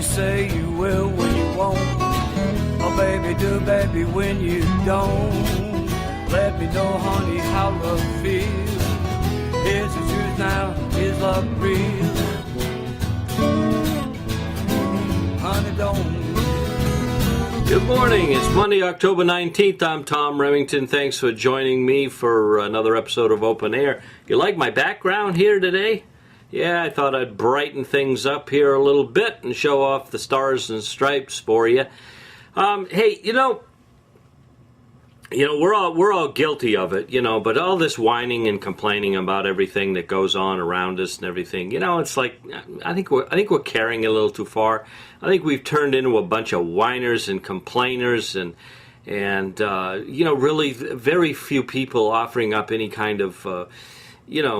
you say you will when you won't. Oh, baby, do, baby, when you don't. Let me know, honey, how love feels. Is the truth now? Is love real? Honey, don't. Good morning. It's Monday, October 19th. I'm Tom Remington. Thanks for joining me for another episode of Open Air. You like my background here today? Yeah, I thought I'd brighten things up here a little bit and show off the stars and stripes for you. Hey, we're all guilty of it, but all this whining and complaining about everything that goes on around us and everything, it's like I think we're carrying it a little too far. I think we've turned into a bunch of whiners and complainers and really very few people offering up any kind of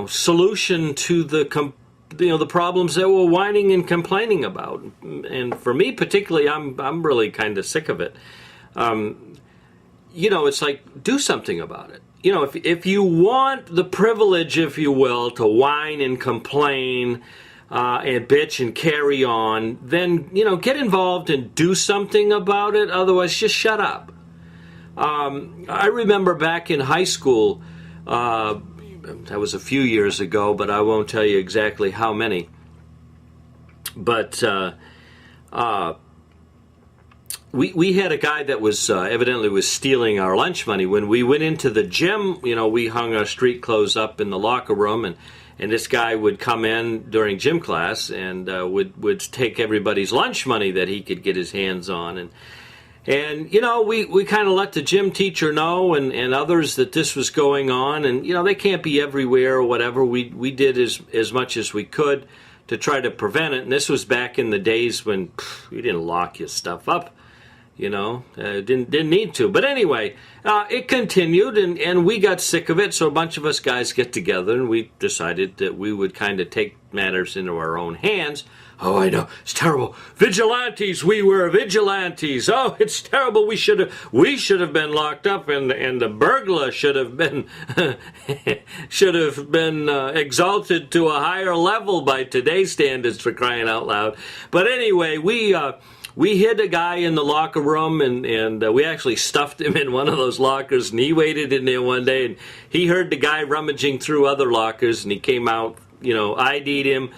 solution to the problems that we're whining and complaining about. And for me particularly, I'm really kind of sick of it. It's like, do something about it. If you want the privilege, if you will, to whine and complain and bitch and carry on, then, get involved and do something about it. Otherwise, just shut up. I remember back in high school, that was a few years ago, but I won't tell you exactly how many. But we had a guy that was evidently was stealing our lunch money. When we went into the gym, we hung our street clothes up in the locker room, and this guy would come in during gym class and would take everybody's lunch money that he could get his hands on. And we kind of let the gym teacher know and others that this was going on, and they can't be everywhere or whatever. We did as much as we could to try to prevent it. And this was back in the days when you didn't lock your stuff up. Didn't need to. But anyway, it continued, and we got sick of it, so a bunch of us guys get together, and we decided that we would kind of take matters into our own hands. Oh, I know, it's terrible. Vigilantes, we were vigilantes. Oh, it's terrible. We should have been locked up, and the burglar should have been exalted to a higher level by today's standards, for crying out loud. But anyway, we hid a guy in the locker room, and we actually stuffed him in one of those lockers, and he waited in there one day, and he heard the guy rummaging through other lockers, and he came out, ID'd him,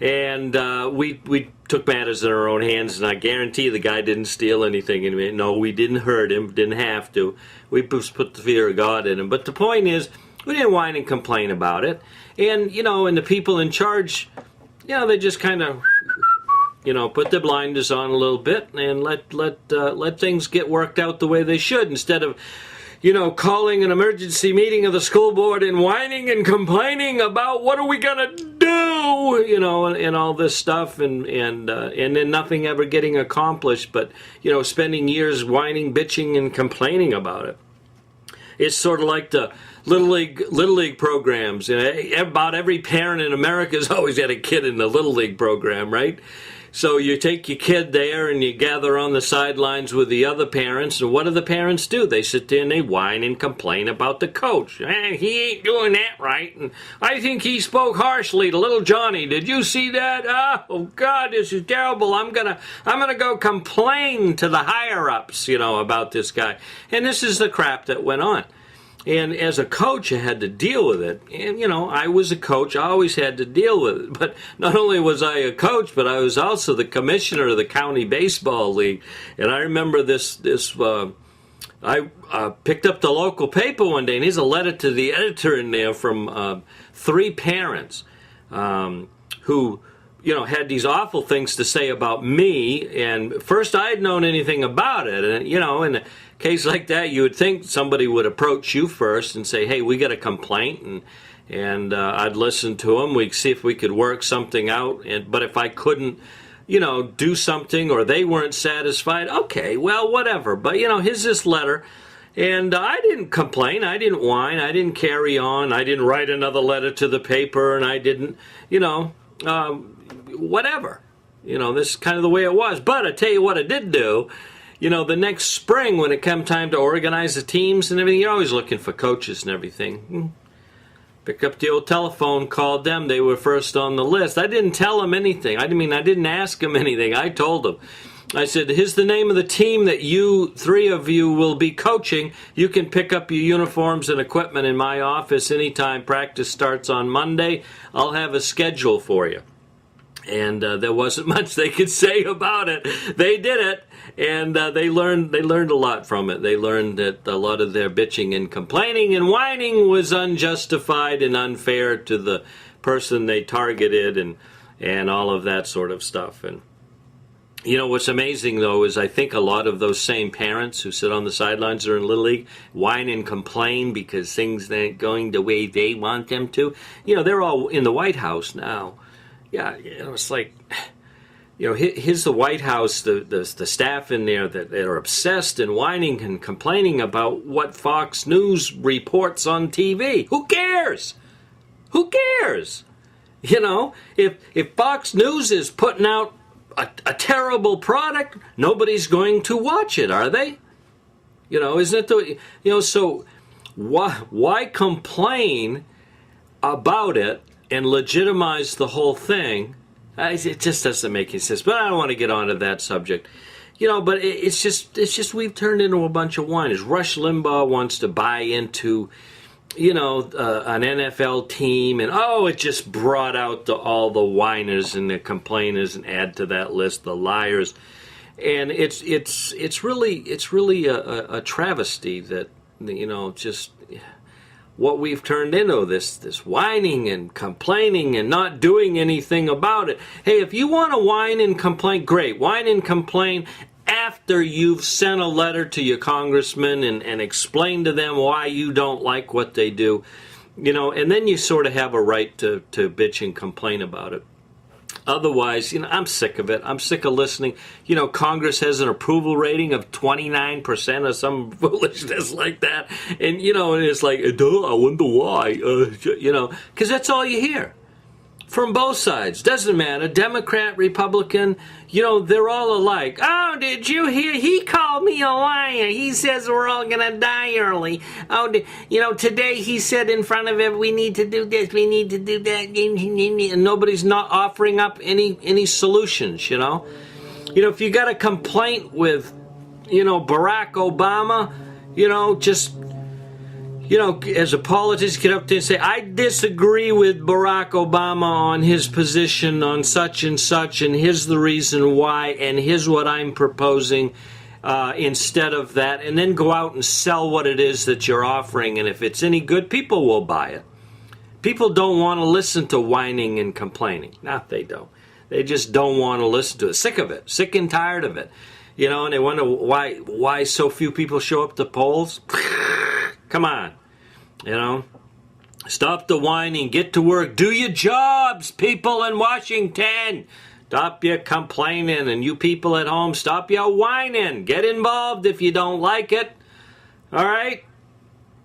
and we took matters in our own hands, and I guarantee the guy didn't steal anything. No, we didn't hurt him, didn't have to. We just put the fear of God in him. But the point is, we didn't whine and complain about it, and, and the people in charge, they just kind of put their blinders on a little bit and let things get worked out the way they should, instead of, calling an emergency meeting of the school board and whining and complaining about what are we gonna do, and all this stuff, and then nothing ever getting accomplished, but spending years whining, bitching, and complaining about it. It's sort of like the Little League programs. About every parent in America has always had a kid in the Little League program, right? So you take your kid there and you gather on the sidelines with the other parents, and what do the parents do? They sit there and they whine and complain about the coach. He ain't doing that right, and I think he spoke harshly to little Johnny. Did you see that? Oh God, this is terrible. I'm gonna go complain to the higher ups, about this guy. And this is the crap that went on. And as a coach, I had to deal with it. And, I was a coach. I always had to deal with it. But not only was I a coach, but I was also the commissioner of the county baseball league. And I remember I picked up the local paper one day, and there's a letter to the editor in there from 3 parents who, had these awful things to say about me. And first, I had known anything about it. And, in a case like that, you would think somebody would approach you first and say, hey, we got a complaint. And I'd listen to them. We'd see if we could work something out. But if I couldn't, do something, or they weren't satisfied, okay, well, whatever. But, here's this letter. And I didn't complain. I didn't whine. I didn't carry on. I didn't write another letter to the paper. And I didn't, whatever. This is kind of the way it was. But I tell you what I did do. The next spring when it came time to organize the teams and everything, you're always looking for coaches and everything. Picked up the old telephone, called them. They were first on the list. I didn't tell them anything. I didn't ask them anything. I told them. I said, here's the name of the team that three of you will be coaching. You can pick up your uniforms and equipment in my office anytime practice starts on Monday. I'll have a schedule for you. And there wasn't much they could say about it. They did it, and they learned a lot from it. They learned that a lot of their bitching and complaining and whining was unjustified and unfair to the person they targeted, and all of that sort of stuff. And you know what's amazing though is I think a lot of those same parents who sit on the sidelines or in Little League whine and complain because things ain't going the way they want them to. You know, they're all in the White House now. Yeah, you know, it's like, you know, here's the White House, the staff in there that are obsessed and whining and complaining about what Fox News reports on TV. Who cares? Who cares? You know, if Fox News is putting out a terrible product, nobody's going to watch it, are they? You know, isn't it so why complain about it and legitimize the whole thing? It just doesn't make any sense. But I don't want to get onto that subject. You know, but it's just we've turned into a bunch of whiners. Rush Limbaugh wants to buy into, you know, an NFL team, and it just brought out all the whiners and the complainers, and add to that list the liars. And it's really a travesty that, you know, just what we've turned into, this whining and complaining and not doing anything about it. Hey, if you want to whine and complain, great. Whine and complain after you've sent a letter to your congressman and explained to them why you don't like what they do. You know, and then you sort of have a right to bitch and complain about it. Otherwise, you know, I'm sick of it. I'm sick of listening. You know, Congress has an approval rating of 29% or some foolishness like that. And, you know, and it's like, I wonder why. You know, because that's all you hear. From both sides. Doesn't matter. Democrat, Republican, you know, they're all alike. Oh, did you hear? He called me a liar. He says we're all going to die early. Oh, you know, today he said in front of it, we need to do this, we need to do that. And nobody's not offering up any solutions, you know. You know, if you got a complaint with, you know, Barack Obama, you know, just, you know, as a politician, get up there and say, I disagree with Barack Obama on his position on such, and here's the reason why, and here's what I'm proposing instead of that, and then go out and sell what it is that you're offering, and if it's any good, people will buy it. People don't want to listen to whining and complaining. No, they don't. They just don't want to listen to it. Sick of it. Sick and tired of it. You know, and they wonder why so few people show up to polls. Come on, you know, stop the whining, get to work, do your jobs, people in Washington. Stop your complaining, and you people at home, stop your whining. Get involved if you don't like it. All right?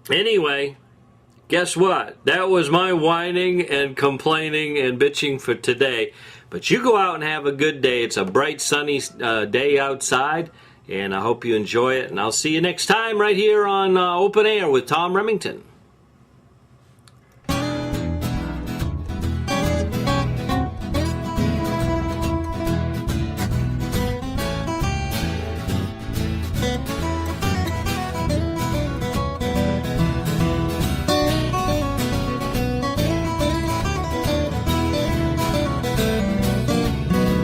Anyway, guess what? That was my whining and complaining and bitching for today. But you go out and have a good day. It's a bright, sunny day outside. And I hope you enjoy it. And I'll see you next time right here on Open Air with Tom Remington.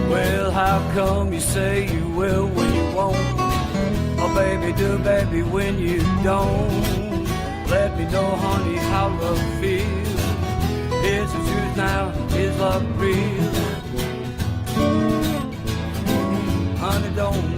Well, how come you say you will when you won't? Oh, baby, do, baby, when you don't. Let me know, honey, how love feels. Here's the truth now, is love real? Honey, don't